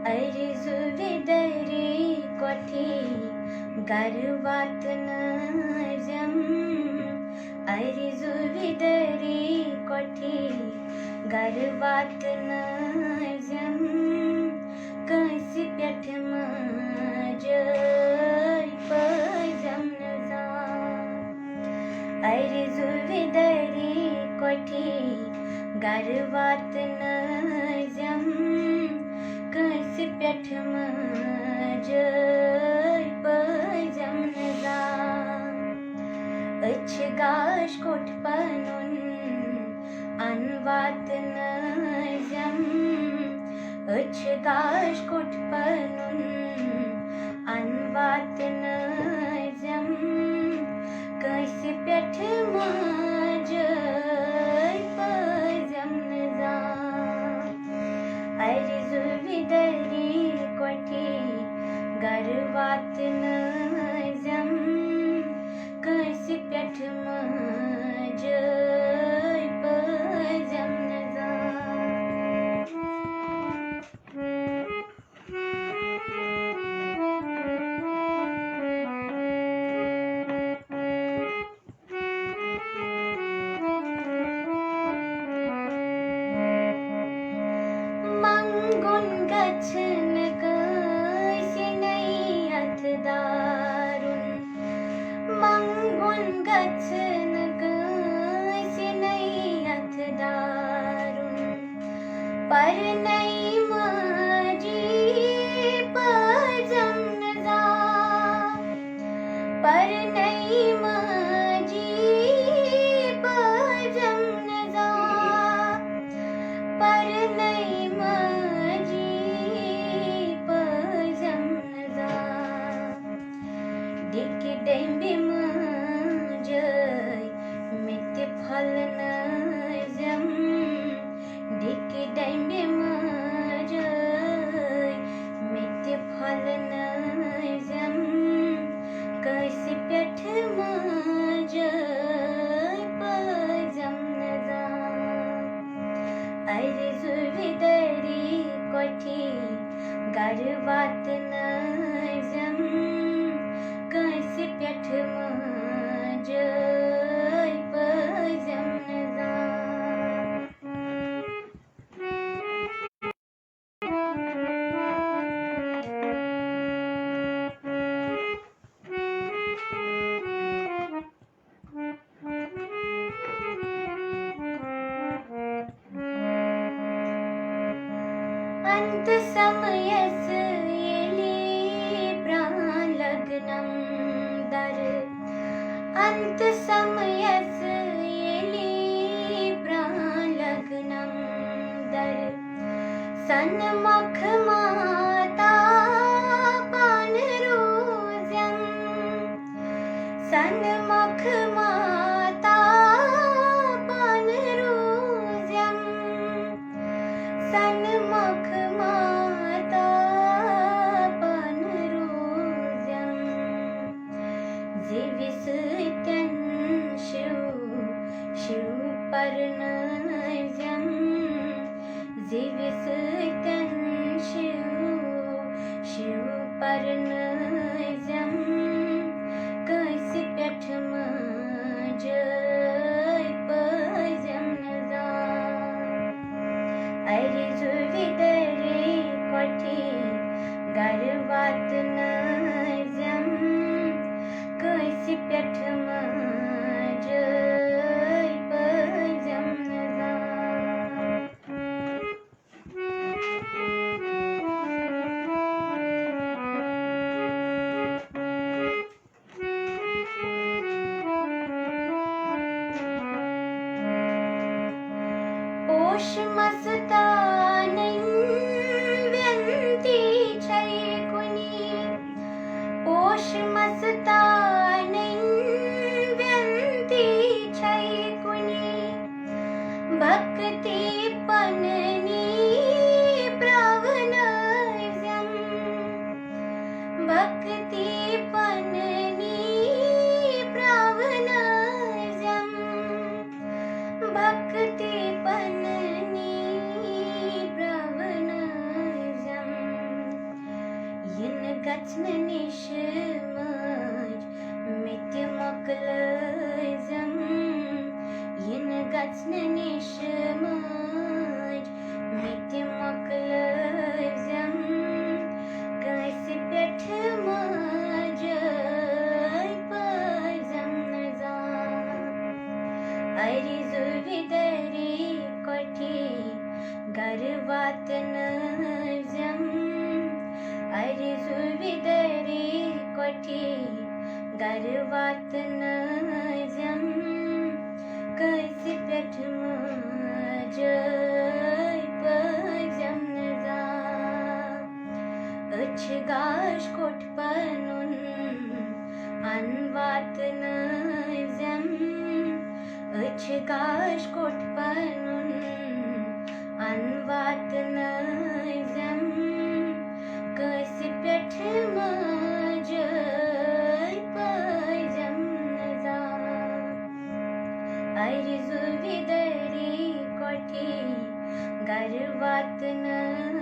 अर्जुविदरी कोठी गर्वातन जम अर्जुविदरी कोठी गर्वातन जम कंसी प्यठम जय पजम नजा अर्जुविदरी कोठी गर्वातन जम कंसी प्यठम जय पजम नजा गाश कोठ पनुन अनवातन जम गाश कोठ पनुन अनवातन जम कैसे प्यठ जय पजम नजा अर्जुविदरी कोठी गर्वातन जम कैसे प्यठ जय पजम नजा मंगुन गच्छन कैसे नहीं हथदारुन मंगुन गच्छन कैसे नहीं हथदारुन पर नहीं मजी पजम नजा पर नहीं मजी पजम नजा पर नहीं मजी पजम नजा डिक डेम्बे जय मित्य फल न जम डिक डेम्बे जय मित्य फल न जम कैसे प्यठ जय पजम नजा अर्जुविदरी कोठी गर्वातन जम कैसे प्यठ जय पजम नजा अंत समयस येली प्राण लग्नम दर अंत समयस येली प्राण लग्नम दर सन्मुख माता पानरोजम सन्मुख माता पानरोजम सन्मुख माता पानरोजम जीविसत्यं Shiv Shiv पर्णजम जीविसत्यं Shiv gacne nishmaj mit moklazam yin gacne nishmaj mit moklazam kaisi peth majai pazam nazam ari zulvidari koti garvat nazam ari zulvidari koti garvat nazam kaisi peth majai pazam nazam Açgaş kotpanun anvat nazam Açgaş kotpanun anvat nazam Kasi peth majai pazam nazam Ari zulvidari koti garvat nazam